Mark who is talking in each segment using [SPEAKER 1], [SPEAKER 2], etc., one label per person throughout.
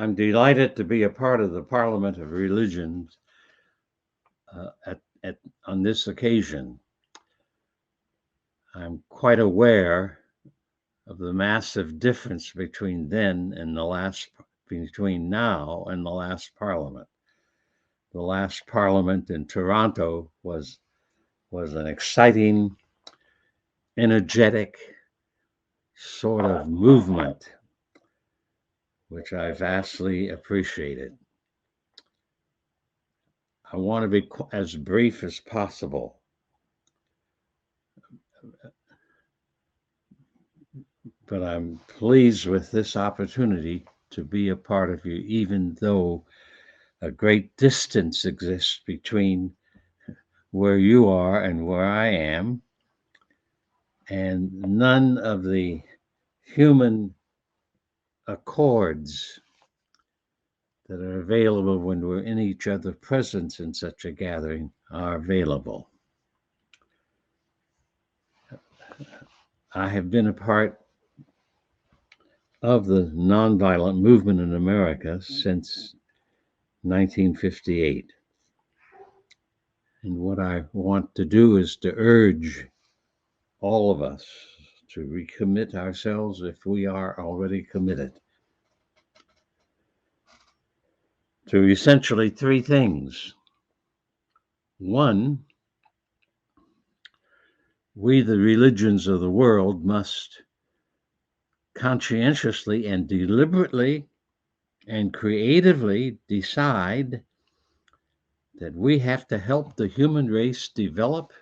[SPEAKER 1] I'm delighted to be a part of the Parliament of Religions on this occasion. I'm quite aware of the massive difference between between now and the last Parliament. The last Parliament in Toronto was an exciting, energetic sort of movement, which I vastly appreciated. I want to be as brief as possible. But I'm pleased with this opportunity to be a part of you, even though a great distance exists between where you are and where I am, and none of the human accords that are available when we're in each other's presence in such a gathering are available. I have been a part of the nonviolent movement in America since 1958. And what I want to do is to urge all of us to recommit ourselves if we are already committed to essentially three things. One, we, the religions of the world, must conscientiously and deliberately and creatively decide that we have to help the human race develop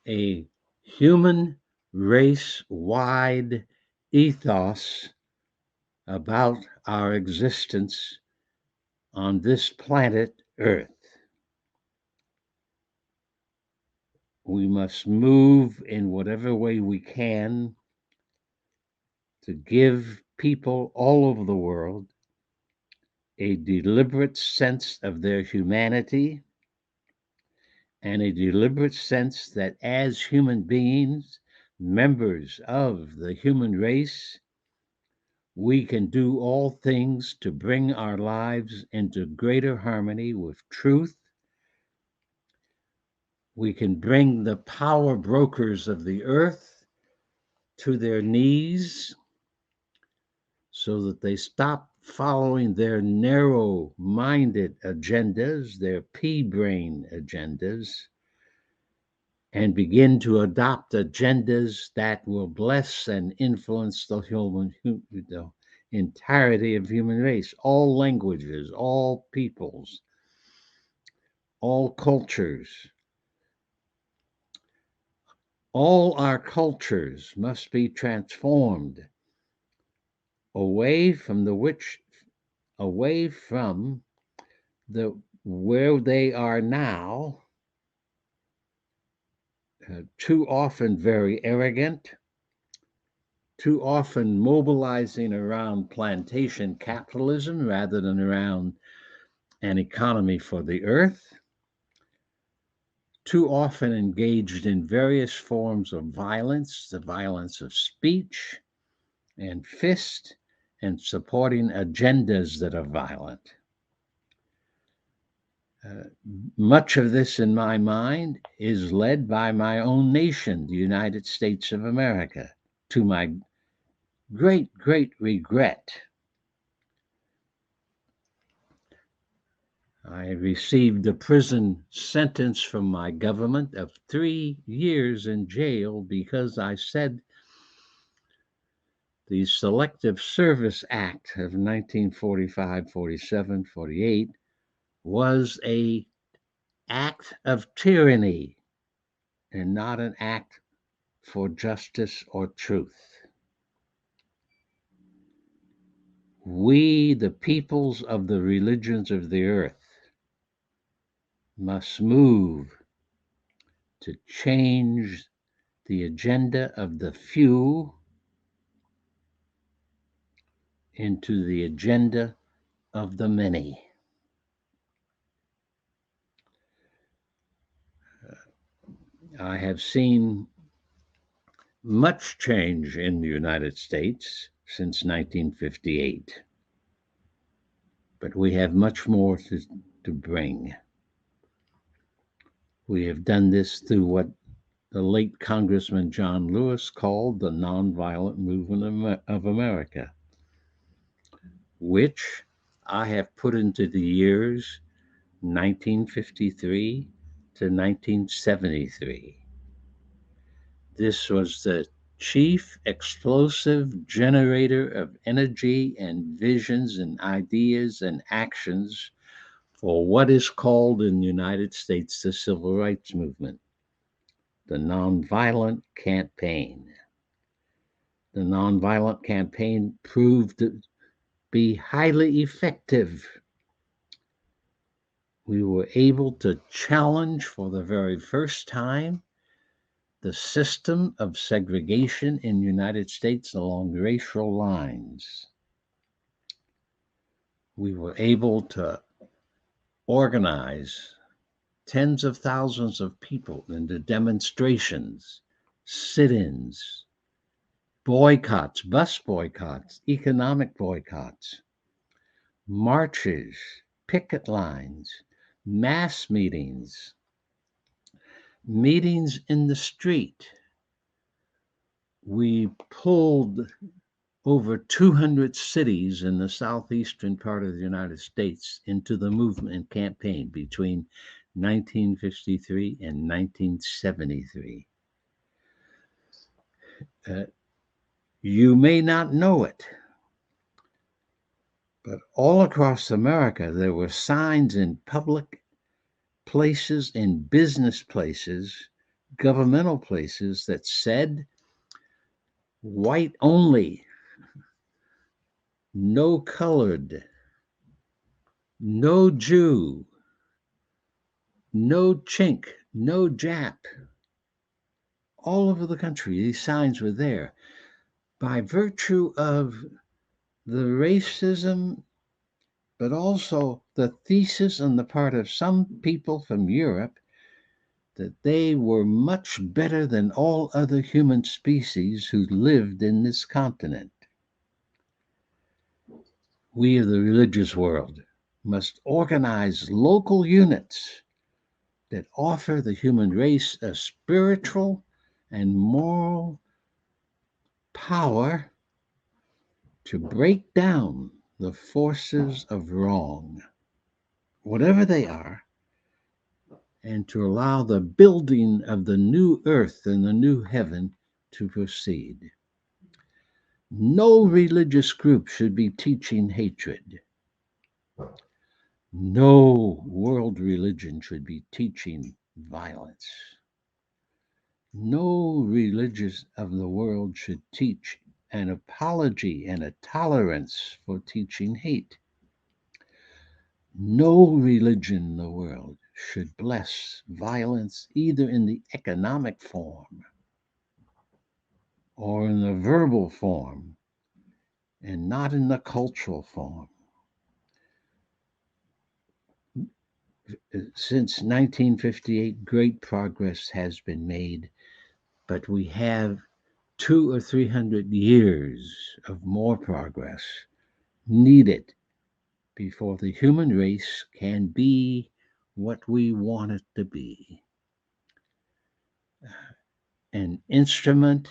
[SPEAKER 1] a human race-wide ethos about our existence on this planet Earth. We must move in whatever way we can to give people all over the world a deliberate sense of their humanity and a deliberate sense that as human beings, members of the human race, we can do all things to bring our lives into greater harmony with truth. We can bring the power brokers of the earth to their knees so that they stop following their narrow-minded agendas, their pea-brain agendas, and begin to adopt agendas that will bless and influence the entirety of human race, all languages, all peoples, all cultures. All our cultures must be transformed away from the where they are now, too often very arrogant, too often mobilizing around plantation capitalism rather than around an economy for the earth, too often engaged in various forms of violence, the violence of speech and fist, and supporting agendas that are violent. Much of this, in my mind, is led by my own nation, the United States of America, to my great, great regret. I received a prison sentence from my government of 3 years in jail because I said the Selective Service Act of 1945, 47, 48 was an act of tyranny and not an act for justice or truth. We, the peoples of the religions of the earth, must move to change the agenda of the few into the agenda of the many. I have seen much change in the United States since 1958. but we have much more to bring. We have done this through what the late Congressman John Lewis called the Nonviolent Movement of America, which I have put into the years 1953 to 1973. This was the chief explosive generator of energy and visions and ideas and actions for what is called in the United States the Civil Rights Movement, the Nonviolent Campaign. The Nonviolent Campaign proved to be highly effective. We were able to challenge for the very first time the system of segregation in the United States along racial lines. We were able to organize tens of thousands of people into demonstrations, sit-ins, boycotts, bus boycotts, economic boycotts, marches, picket lines, mass meetings, meetings in the street. We pulled over 200 cities in the southeastern part of the United States into the movement and campaign between 1953 and 1973. You may not know it, but all across America, there were signs in public places, in business places, governmental places that said, white only, no colored, no Jew, no Chink, no Jap. All over the country, these signs were there. By virtue of the racism, but also the thesis on the part of some people from Europe that they were much better than all other human species who lived in this continent. We of the religious world must organize local units that offer the human race a spiritual and moral power to break down the forces of wrong, whatever they are, and to allow the building of the new earth and the new heaven to proceed. No religious group should be teaching hatred. No world religion should be teaching violence. No religious of the world should teach an apology and a tolerance for teaching hate. No religion in the world should bless violence either in the economic form or in the verbal form and not in the cultural form. Since 1958, great progress has been made, but we have 200 or 300 years of more progress needed before the human race can be what we want it to be. An instrument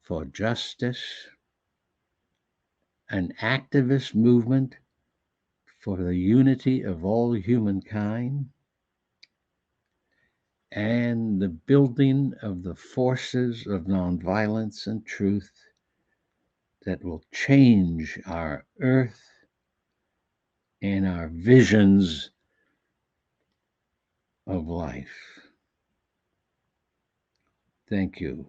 [SPEAKER 1] for justice, an activist movement for the unity of all humankind, and the building of the forces of nonviolence and truth that will change our earth and our visions of life. Thank you.